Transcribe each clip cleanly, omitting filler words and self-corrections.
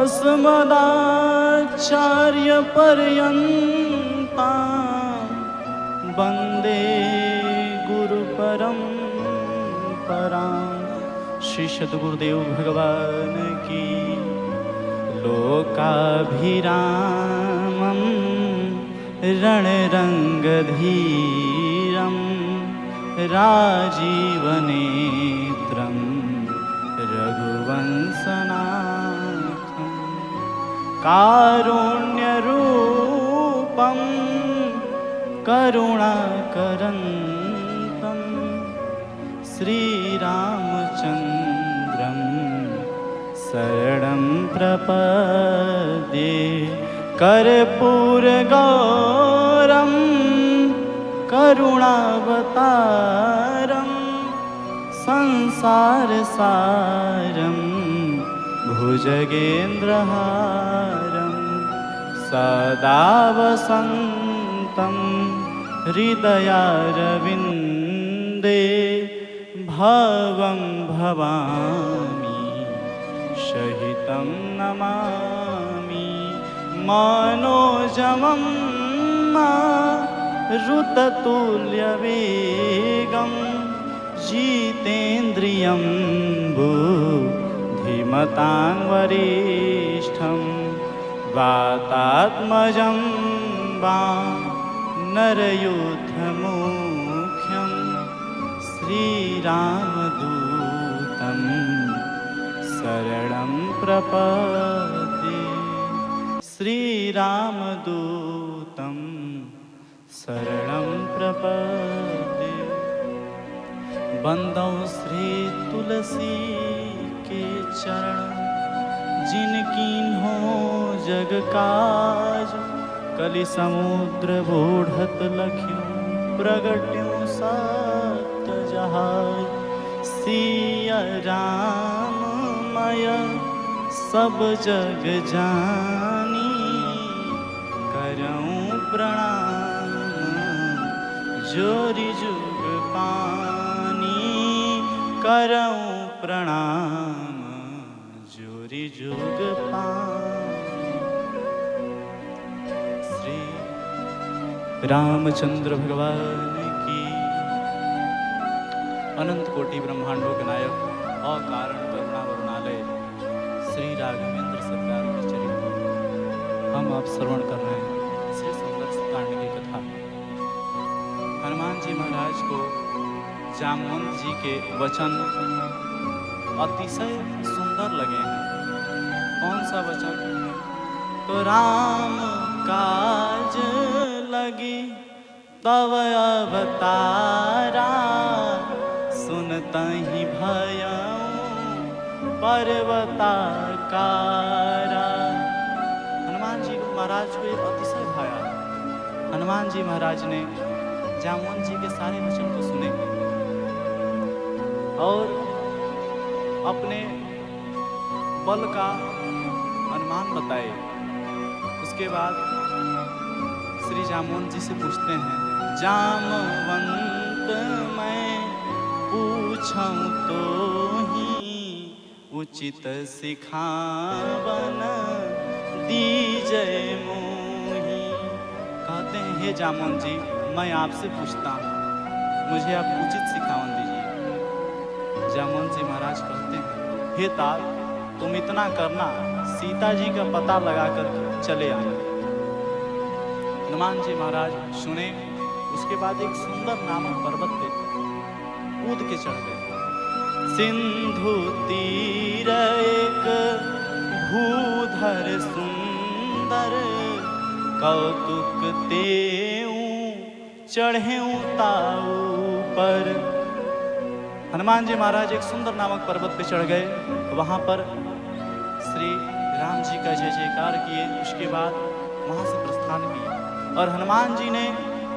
अस्मदाचार्यपर्यन्तां वन्दे गुरुपरम्परां। श्री सद्गुरुदेव भगवान की। लोकाभिरामं रणरङ्गधीरं राजीवनेत्रं रघुवंशनाथं कारुण्यरूपं करुणाकरन्तं श्रीरामचन्द्रं शरणं प्रपद्ये। कर्पूरगौरं करुणावतारं संसारसारं भुजगेन्द्रहारं सदा वसन्तं हृदयारविन्दे। भवं भवामि सहितं नमामि। मनोजवं मारुततुल्यवेगं जितेन्द्रियं बुद्धिमतां वरिष्ठं वातात्मजं वानरयूथमुख्यं श्रीरामदूतं शरणं प्रपद्ये। श्रीरामदूतं शरणं प्रपद्ये। बंदौ श्री तुलसी के चरण जिनकीन्हों जग काज। कलि समुद्र बूढ़त लख्यों प्रगट्यों सत जहाज। सिया राम मय सब जग जानी। करऊं प्रणाम जोरी जुग पानी। करऊं प्रणाम जोरी जुग पानी। श्री रामचंद्र भगवान की। अनंत कोटि ब्रह्मांडों के नायक अकारण करुणा वरुणालय श्री राघवेंद्र सरकार के चरित्र हम आप श्रवण कर रहे हैं। श्री सुंदर कांड की कथा। हनुमान जी महाराज को जामवंत जी के वचन अतिशय सुंदर लगे हैं। कौन सा वचन? तो राम काज लगी तव अवतारा। सुनतहि भयउ पर्वताकारा। हनुमान जी महाराज को ये अतिशय भाया। हनुमान जी महाराज ने जामवंत जी के सारे वचन को सुने और अपने बल का अनुमान बताए। उसके बाद श्री जामवंत जी से पूछते हैं, जामवंत मैं पूछूं तो ही उचित सिखावन दीजय मोहि। कहते हैं, हे जामवंत जी मैं आपसे पूछता हूँ, मुझे आप उचित सिखावन दीजिए। जामवंत जी महाराज कहते हैं, हे तात तुम इतना करना, सीता जी का पता लगा कर चले आना। हनुमान जी महाराज सुने। उसके बाद एक सुंदर नामक पर्वत पे कूद के चढ़ गए। सिंधु तीर एक भूधर सुंदर। कौतुक तेऊ चढ़ेऊ ताऊ पर। हनुमान जी महाराज एक सुंदर नामक पर्वत पे चढ़ गए। वहां पर श्री राम जी का जय जयकार किए। उसके बाद वहां से प्रस्थान किया और हनुमान जी ने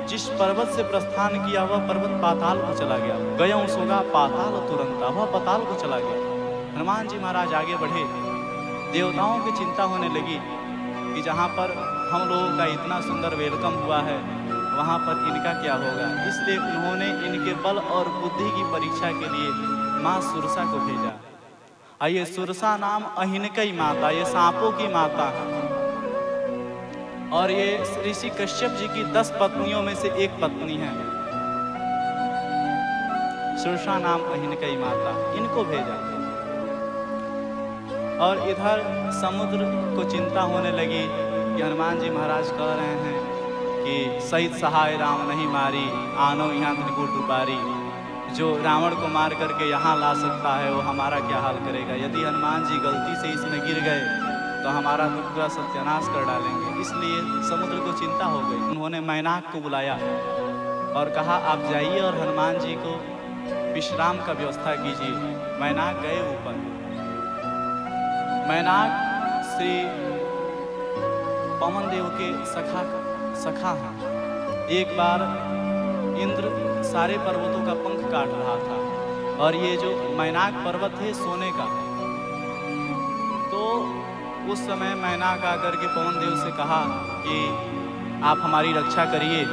जिस पर्वत से प्रस्थान किया वह पर्वत पाताल को चला गया। गयों सोगा पाताल तुरंता, वह पाताल को चला गया। हनुमान जी महाराज आगे बढ़े। देवताओं की चिंता होने लगी कि जहाँ पर हम लोगों का इतना सुंदर वेलकम हुआ है वहाँ पर इनका क्या होगा। इसलिए उन्होंने इनके बल और बुद्धि की परीक्षा के लिए माँ सुरसा को भेजा। ये सुरसा नाम अहिनकई माता, ये सांपों की माता है। और ये ऋषि कश्यप जी की 10 पत्नियों में से एक पत्नी है। सुरसा नाम अहिनकई माता, इनको भेजा। और इधर समुद्र को चिंता होने लगी कि हनुमान जी महाराज कह रहे हैं कि सहित सहाय राम नहीं मारी, आनो यहाँ त्रिकूट उपारी। जो रावण को मार करके यहाँ ला सकता है वो हमारा क्या हाल करेगा। यदि हनुमान जी गलती से इसमें गिर गए तो हमारा तो पूरा सत्यानाश कर डालेंगे। इसलिए समुद्र को चिंता हो गई। उन्होंने मैनाक को बुलाया और कहा आप जाइए और हनुमान जी को विश्राम का व्यवस्था कीजिए। मैनाक गए ऊपर। मैनाक श्री पवन देव के सखा हैं। एक बार इंद्र सारे पर्वतों का पंख काट रहा था और ये जो मैनाक पर्वत है सोने का। तो उस समय मैनाक आकर के पवन देव से कहा कि आप हमारी रक्षा करिए।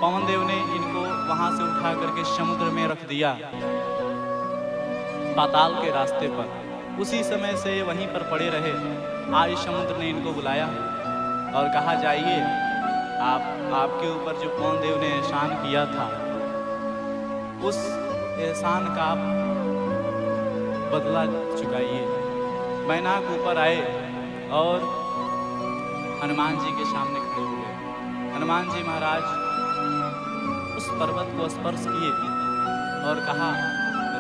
पवन देव ने इनको वहां से उठा करके समुद्र में रख दिया, पाताल के रास्ते पर। उसी समय से वहीं पर पड़े रहे। आज समुद्र ने इनको बुलाया और कहा जाइए, आपके ऊपर जो पवन देव ने एहसान किया था उस एहसान का आप बदला चुकाइए। मैनाक ऊपर आए और हनुमान जी के सामने खड़े हुए। हनुमान जी महाराज उस पर्वत को स्पर्श किए और कहा,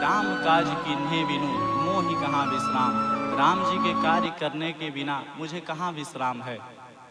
राम काज किन्हे बिनु मोहि कहाँ विश्राम। राम जी के कार्य करने के बिना मुझे कहाँ विश्राम है।